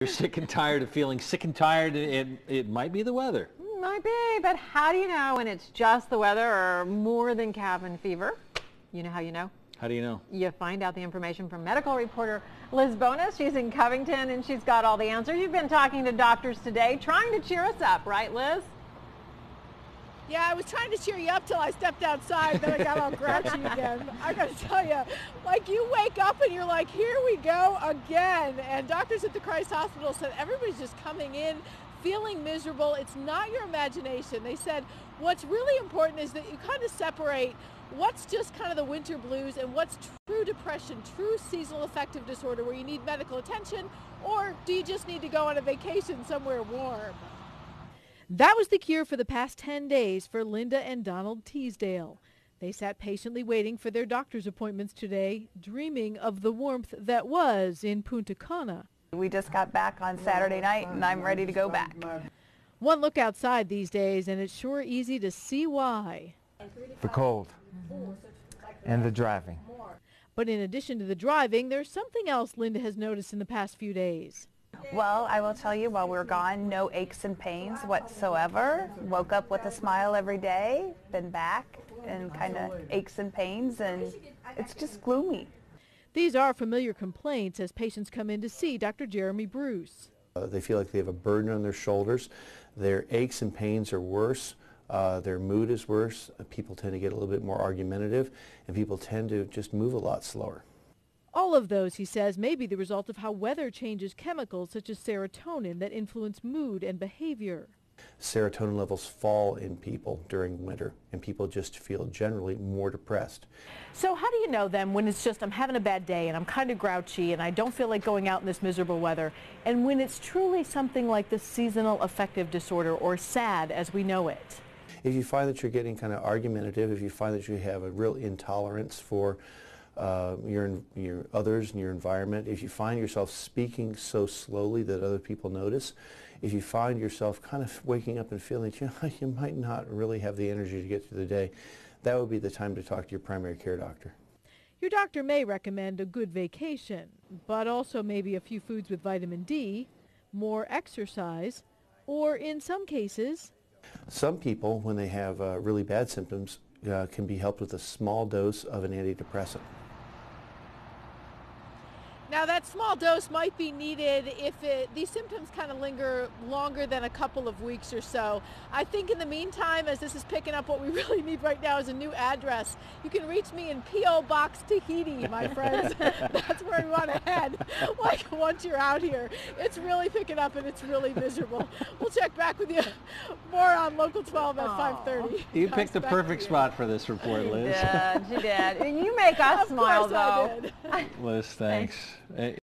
You're sick and tired of feeling sick and tired. It might be the weather. Might be, but how do you know when it's just the weather or more than cabin fever? You know how you know? How do you know? You find out the information from medical reporter Liz Bonus. She's in Covington and she's got all the answers. You've been talking to doctors today, trying to cheer us up, right, Liz? Yeah, I was trying to cheer you up till I stepped outside, then I got all grouchy again. I got to tell you, like you wake up and you're like, here we go again. And doctors at the Christ Hospital said everybody's just coming in feeling miserable. It's not your imagination. They said what's really important is that you kind of separate what's just kind of the winter blues and what's true depression, true seasonal affective disorder where you need medical attention, or do you just need to go on a vacation somewhere warm? That was the cure for the past 10 days for Linda and Donald Teasdale. They sat patiently waiting for their doctor's appointments today, dreaming of the warmth that was in Punta Cana. We just got back on Saturday night and I'm ready to go back. One look outside these days and it's sure easy to see why. The cold and the driving. But in addition to the driving, there's something else Linda has noticed in the past few days. Well, I will tell you, while we're gone, no aches and pains whatsoever. Woke up with a smile every day, been back and kind of aches and pains, and it's just gloomy. These are familiar complaints as patients come in to see Dr. Jeremy Bruce. They feel like they have a burden on their shoulders. Their aches and pains are worse. Their mood is worse. People tend to get a little bit more argumentative, and people tend to just move a lot slower. All of those, he says, may be the result of how weather changes chemicals such as serotonin that influence mood and behavior. Serotonin levels fall in people during winter, and people just feel generally more depressed. So how do you know then when it's just I'm having a bad day and I'm kind of grouchy and I don't feel like going out in this miserable weather, and when it's truly something like the seasonal affective disorder, or SAD as we know it? If you find that you're getting kind of argumentative, if you find that you have a real intolerance for your others and your environment, if you find yourself speaking so slowly that other people notice, if you find yourself kind of waking up and feeling you might not really have the energy to get through the day, that would be the time to talk to your primary care doctor. Your doctor may recommend a good vacation, but also maybe a few foods with vitamin D, more exercise, or in some cases... Some people, when they have really bad symptoms, can be helped with a small dose of an antidepressant. Now that small dose might be needed if these symptoms kind of linger longer than a couple of weeks or so. I think in the meantime, as this is picking up, what we really need right now is a new address. You can reach me in P.O. Box Tahiti, my friends. That's where we want to head. Like once you're out here, it's really picking up and it's really miserable. We'll check back with you more on Local 12 at 5:30. You picked the perfect spot for this report, Liz. Yeah, she did. You make us smile, though. Liz, thanks.